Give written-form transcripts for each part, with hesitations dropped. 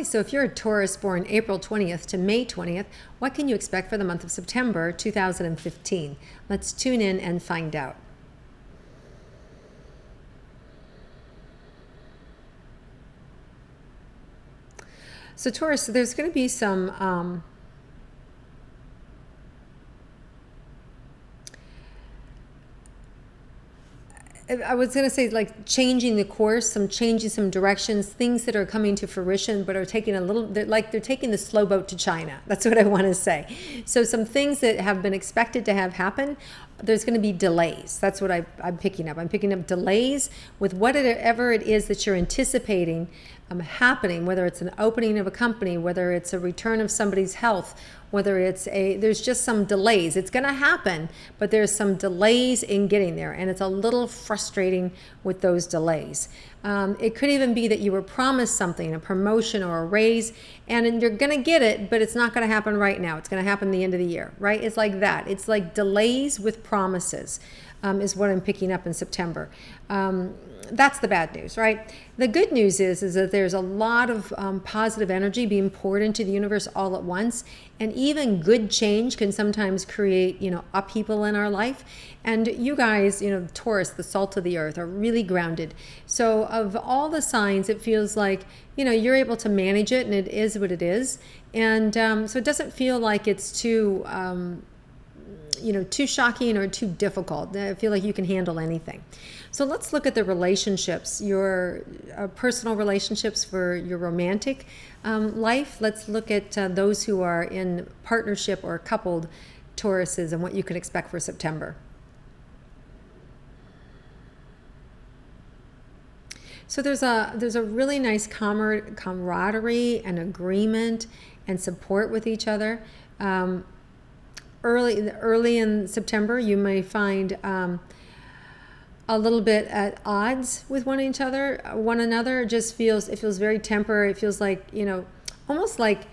Hi, so if you're a Taurus born April 20th to May 20th, what can you expect for the month of September 2015? Let's tune in and find out. So Taurus, there's going to be some I was going to say like changing the course, changing some directions, things that are coming to fruition but are taking they're taking the slow boat to China. That's what I want to say. So some things that have been expected to have happen, there's going to be delays. That's what I'm picking up. I'm picking up delays with whatever it is that you're anticipating happening, whether it's an opening of a company, whether it's a return of somebody's health, whether there's just some delays. It's going to happen, but there's some delays in getting there, and it's a little frustrating with those delays. It could even be that you were promised something, a promotion or a raise, and you're going to get it, but it's not going to happen right now. It's going to happen at the end of the year, right? It's like that. It's like delays with promises is what I'm picking up in September. That's the bad news, right? The good news is that there's a lot of positive energy being poured into the universe all at once, and even good change can sometimes create, upheaval in our life. And you guys, Taurus, the salt of the earth, are really grounded. So of all the signs, it feels like, you're able to manage it, and it is what it is. And so it doesn't feel like it's too shocking or too difficult. I feel like you can handle anything. So let's look at the relationships, your personal relationships for your romantic life. Let's look at those who are in partnership or coupled Tauruses and what you can expect for September. So there's a really nice camaraderie and agreement and support with each other. Early in September, you may find a little bit at odds with one another. It feels very temporary. It feels like, almost like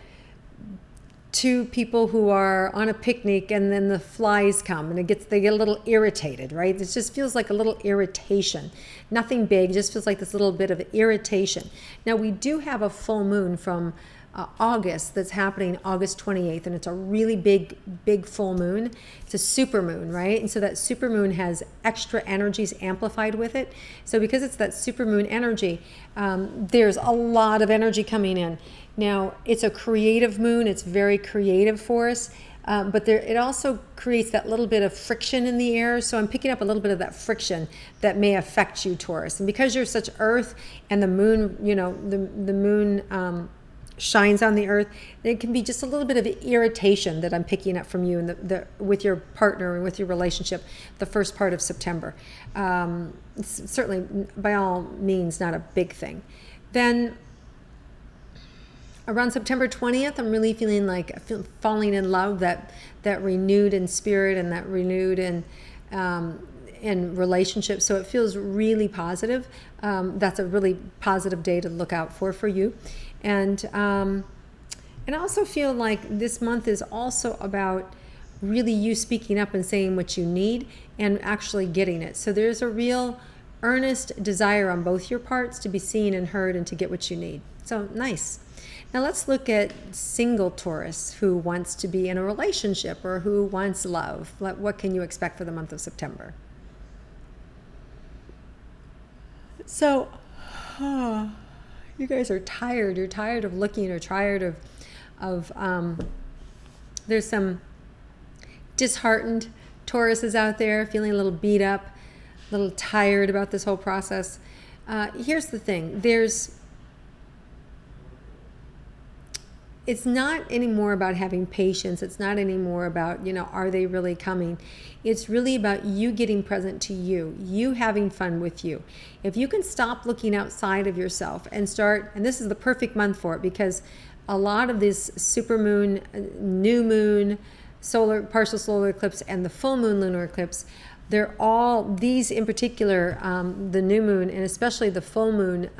two people who are on a picnic and then the flies come and they get a little irritated, right? It just feels like a little irritation. Nothing big, just feels like this little bit of irritation. Now, we do have a full moon from August that's happening August 28th, and it's a really big full moon. It's a super moon, right? And so that super moon has extra energies amplified with it. So because it's that super moon energy, there's a lot of energy coming in. Now, it's a creative moon. It's very creative for us. But it also creates that little bit of friction in the air. So I'm picking up a little bit of that friction that may affect you, Taurus. And because you're such earth, and the moon, the moon shines on the earth, there can be just a little bit of irritation that I'm picking up from you and with your partner and with your relationship the first part of September. It's certainly, by all means, not a big thing. Then around September 20th, I'm really feeling like falling in love, that renewed in spirit and that renewed in relationship. So it feels really positive. That's a really positive day to look out for you. And I also feel like this month is also about really you speaking up and saying what you need and actually getting it. So there's a real earnest desire on both your parts to be seen and heard and to get what you need. So nice. Now let's look at single Taurus who wants to be in a relationship or who wants love. What can you expect for the month of September? So, you guys are tired. You're tired of looking. You're tired of there's some disheartened Tauruses out there feeling a little beat up, a little tired about this whole process. Here's the thing. It's not anymore about having patience. It's not anymore about, are they really coming? It's really about you getting present to you having fun with you. If you can stop looking outside of yourself and this is the perfect month for it, because a lot of this supermoon, new moon, partial solar eclipse, and the full moon lunar eclipse, they're all, these in particular, the new moon and especially the full moon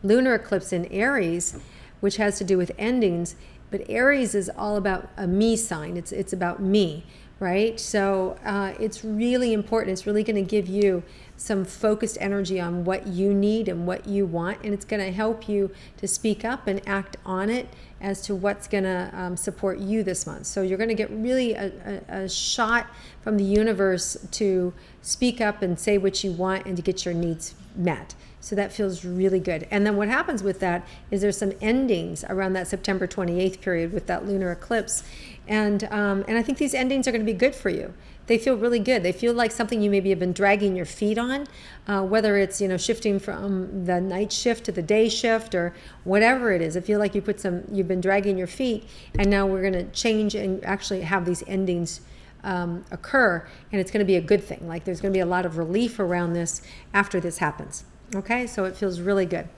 lunar eclipse in Aries, which has to do with endings, but Aries is all about a me sign. It's about me, right? So it's really important. It's really going to give you some focused energy on what you need and what you want, and it's going to help you to speak up and act on it as to what's going to support you this month. So you're going to get really a shot from the universe to speak up and say what you want and to get your needs met. So that feels really good. And then what happens with that is there's some endings around that September 28th period with that lunar eclipse. And I think these endings are going to be good for you. They feel really good. They feel like something you maybe have been dragging your feet on, whether it's, shifting from the night shift to the day shift or whatever it is. I feel like you've been dragging your feet, and now we're going to change and actually have these endings occur, and it's going to be a good thing. Like there's going to be a lot of relief around this after this happens. Okay, so it feels really good.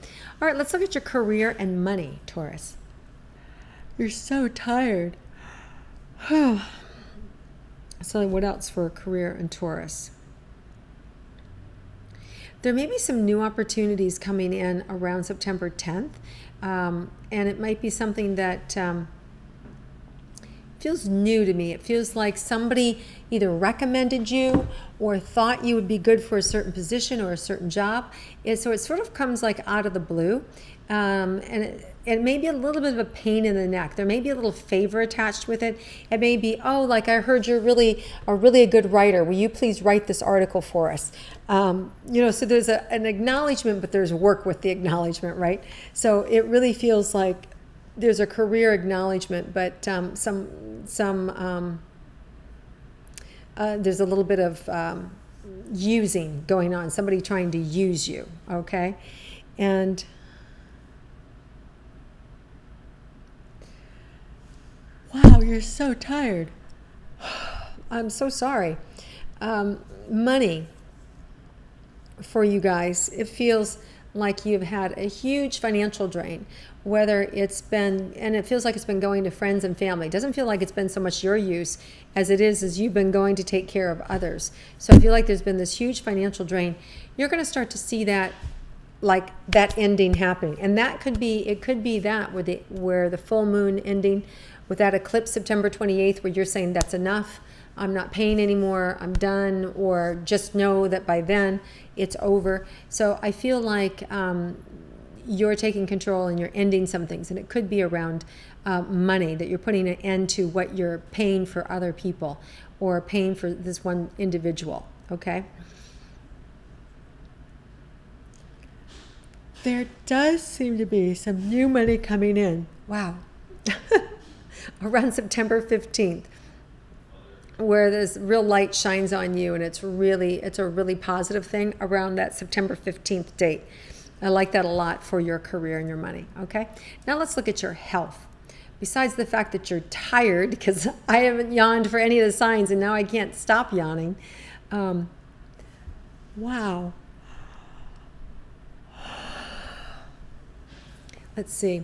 All right, let's look at your career and money, Taurus. You're so tired. So what else for career and Taurus? There may be some new opportunities coming in around September 10th, and it might be something that feels new to me. It feels like somebody either recommended you or thought you would be good for a certain position or a certain job. So it sort of comes like out of the blue. And it may be a little bit of a pain in the neck. There may be a little favor attached with it. It may be, like I heard you're really a good writer. Will you please write this article for us? So there's an acknowledgement, but there's work with the acknowledgement, right? So it really feels like there's a career acknowledgement, but there's a little bit of using going on, somebody trying to use you, okay? And wow, you're so tired. I'm so sorry. Money for you guys, it feels like you've had a huge financial drain, whether it's been, and it feels like it's been going to friends and family. It doesn't feel like it's been so much your use as it is as you've been going to take care of others. So I feel like there's been this huge financial drain. You're going to start to see that, like that ending happening. And it could be that where the full moon ending with that eclipse September 28th, where you're saying that's enough, I'm not paying anymore, I'm done, or just know that by then it's over. So I feel like you're taking control and you're ending some things, and it could be around money, that you're putting an end to what you're paying for other people or paying for this one individual, okay? There does seem to be some new money coming in. Wow. Around September 15th, where this real light shines on you, and it's a really positive thing around that September 15th date. I like that a lot for your career and your money, okay? Now let's look at your health. Besides the fact that you're tired, because I haven't yawned for any of the signs, and now I can't stop yawning. Wow. Let's see.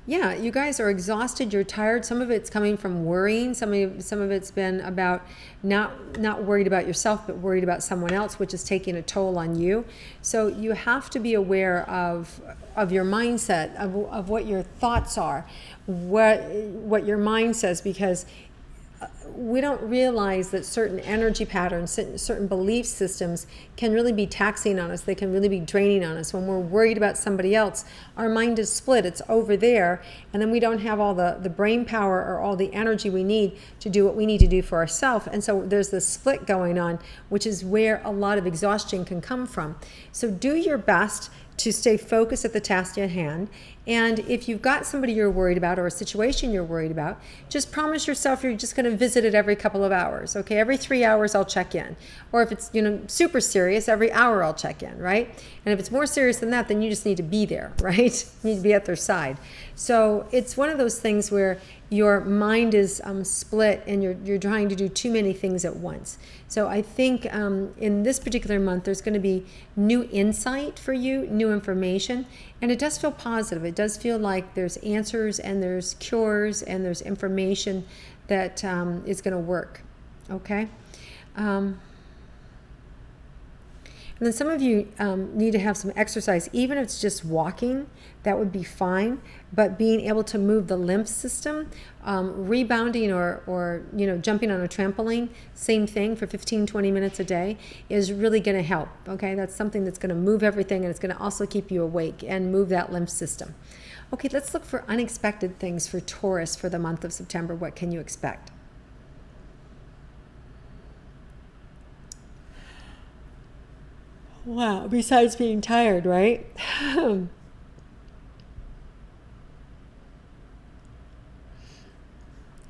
Yeah, you guys are exhausted, you're tired. Some of it's coming from worrying. Some of it's been about not worried about yourself, but worried about someone else, which is taking a toll on you. So you have to be aware of your mindset, of what your thoughts are, what your mind says, because we don't realize that certain energy patterns, certain belief systems can really be taxing on us. They can really be draining on us. When we're worried about somebody else, our mind is split. It's over there, and then we don't have all the brain power or all the energy we need to do what we need to do for ourselves. And so there's this split going on, which is where a lot of exhaustion can come from. So do your best to stay focused at the task at hand. And if you've got somebody you're worried about or a situation you're worried about, just promise yourself you're just going to visit it every couple of hours. Okay, every 3 hours I'll check in. Or if it's super serious, every hour I'll check in, right? And if it's more serious than that, then you just need to be there, right? You need to be at their side. So it's one of those things where your mind is split and you're trying to do too many things at once. So I think in this particular month, there's going to be new insight for you, new information, and it does feel positive. It does feel like there's answers and there's cures and there's information that is going to work, okay? And And then some of you need to have some exercise, even if it's just walking, that would be fine. But being able to move the lymph system, rebounding or jumping on a trampoline, same thing for 15, 20 minutes a day is really going to help. Okay, that's something that's going to move everything, and it's going to also keep you awake and move that lymph system. Okay, let's look for unexpected things for Taurus for the month of September. What can you expect? Wow, besides being tired, right? They're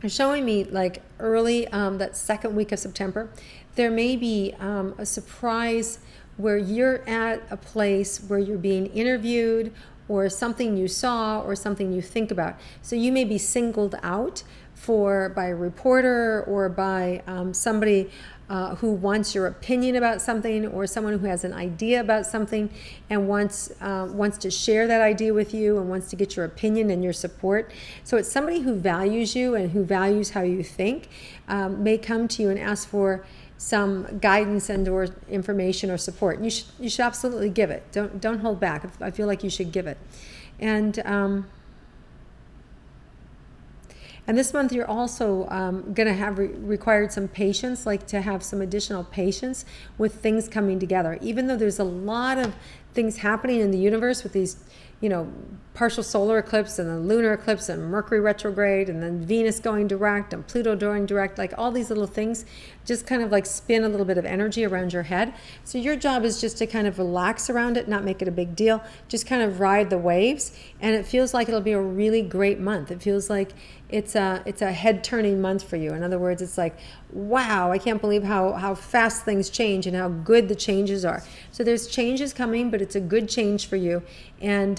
showing me like early, that second week of September, there may be a surprise where you're at a place where you're being interviewed, or something you saw or something you think about. So you may be singled out by a reporter or by somebody who wants your opinion about something, or someone who has an idea about something and wants to share that idea with you and wants to get your opinion and your support. So it's somebody who values you and who values how you think, may come to you and ask for some guidance and or information or support. And you should absolutely give it. Don't hold back. I feel like you should give it. And this month you're also going to have required some patience, like to have some additional patience with things coming together. Even though there's a lot of things happening in the universe with these, partial solar eclipse and the lunar eclipse and Mercury retrograde and then Venus going direct and Pluto going direct, like all these little things just kind of like spin a little bit of energy around your head. So your job is just to kind of relax around it, not make it a big deal, just kind of ride the waves. And it feels like it'll be a really great month. It feels like it's a head-turning month for you. In other words, it's like, wow, I can't believe how fast things change and how good the changes are. So there's changes coming, but it's a good change for you. And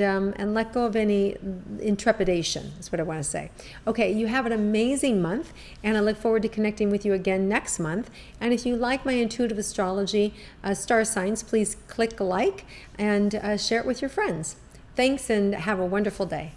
let go of any intrepidation, is what I want to say. Okay, you have an amazing month, and I look forward to connecting with you again next month. And if you like my intuitive astrology star signs, please click like and share it with your friends. Thanks, and have a wonderful day.